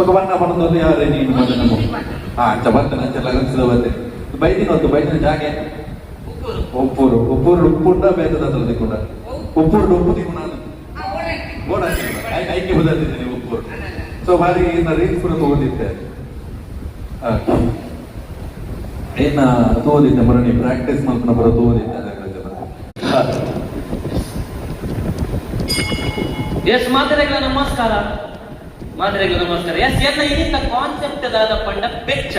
ಬಣ್ಣ ಬಣ್ಣದಲ್ಲಿ ಯಾರೇ ನೀನು ಮತ್ತೆ ನಮ್ಮ ಬರ್ತೇನೆ ಅಂಚೆಲ್ಲ ಅನಿಸಿದ ಬರ್ತೇನೆ ಬೈದಿನ ಜಾಗ ಉಪ್ಪೂರು ಉಪ್ಪುಂಡ ಬೇಕದ ಕೂಡ ಉಪ್ಪೂರು ಉಪ್ಪು ತಿಕ್ಕು ನಾನು ಗೋಡ ಐಕ್ಯ ಬದಲಿದ್ದೇನೆ ಉಪ್ಪೂರು ಸೊ ಬಾರಿ ರೀಲ್ಸ್ ಕೂಡ ತಗೋದಿದ್ದೆ ಏನ ತಗೋದಿದ್ದೆ ಬರೋಣಿ ಪ್ರಾಕ್ಟೀಸ್ ಮಾಡ್ಕೊಂಡು ಬರೋ ತಗೋದಿದ್ದೆ ಎಸ್ ಮಾದರಿಗಳ ನಮಸ್ಕಾರ ಎಸ್ ಎಲ್ಲ ಇಂಥ ಕಾನ್ಸೆಪ್ಟ್ ಅದಾದ ಪಂಡ ಬೆಚ್ಚ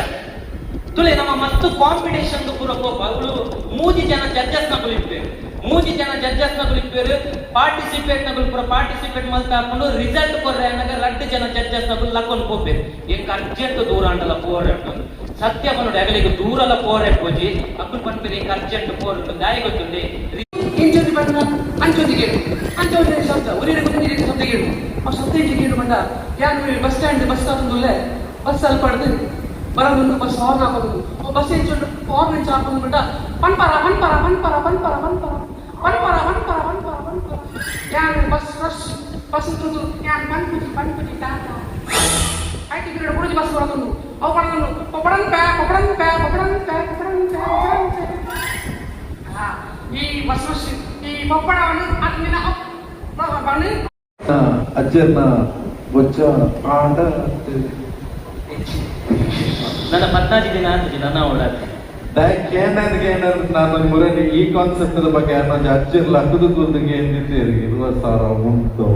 ತುಲೆ ನಮ್ಮ ಮಸ್ತ್ ಕಾಂಪಿಟೇಷನ್ ಪೂರ ಕೋಪ ಅವಳು ಮೂಜಿ ಜನ ಜಡ್ಜಸ್ ನಗಳು ಇಪ್ಪೇರು ಪಾರ್ಟಿಸಿಪೇಟ್ ನಗಳು ಪೂರ ಪಾರ್ಟಿಸಿಪೇಟ್ ಮಲ್ತ ಹಾಕೊಂಡು ರಿಸಲ್ಟ್ ಕೊರ್ರೆ ಅನ್ನಗ ರಡ್ಡು ಜನ ಜಡ್ಜಸ್ ನಗಳು ಲಕ್ಕೊಂಡು ಹೋಗ್ಬೇಕು ಏನ್ ಅರ್ಜೆಂಟ್ ದೂರ ಅಂಡಲ್ಲ ಪೋರಾಟ ಸತ್ಯ ಬಂದು ಅಗಲಿಗೆ ದೂರಲ್ಲ ಪೋರೆ ಪೋಜಿ ಅಕ್ಕಳು ಪಂಪಿ ಅರ್ಜೆಂಟ್ ಪೋರ್ ದಾಯ ಗೊತ್ತುಂಡೆ ಇಂಚೊಂದಿ ಬಣ್ಣ ಅಂಚೊಂದಿಗೆ ಶಬ್ದ ಉರಿಯ ಶಬ್ದಗೇಳು ಆ ಶಬ್ದಗೇಳು ಬಂದ ಯಾರು ಬಸ್ ಸ್ಟಾಪ್ ಬಸ್ ಅಲ್ಲಿ ಪಡೆದು ಬರೋದು ಬಸ್ ಹಾರ್ನ್ ಹಾಕೋದು ಬಸ್ ಹೆಚ್ಚು ಹಾರ್ನ್ ಹೆಚ್ಚು ಹಾಕೊಂಡು ಬಿಟ್ಟ ಪನ್ಪರ ಯಾರು ಬಸ್ ಇತ್ತು ಯಾರು ಪನ್ಪುಟಿ ಆಯ್ತು ಗಿಡ ಕುಡಿದು ಬಸ್ ಬರೋದು ಅವು ಪಡನ್ ಈ ಬಸ್ ಈ ಪಪ್ಪಡವನ್ನು ಅದನ್ನ ಅಜ್ಜನ ಬೊಚ್ಚ ಆಂಡ ನನ್ನ 14 ದಿನ ಆಗ್ತದೆ ನನ್ನ ಓಡಾಡ್ತೀನಿ ನಾನು ಮುರಳಿ ಈ ಕಾನ್ಸೆಪ್ಟ್ ಬಗ್ಗೆ ಅಜ್ಜರ್ಲ ಅಕ್ಕದ ಕೂದಿಗೆ ಇರುವ ಸಾರ ಉಂಟು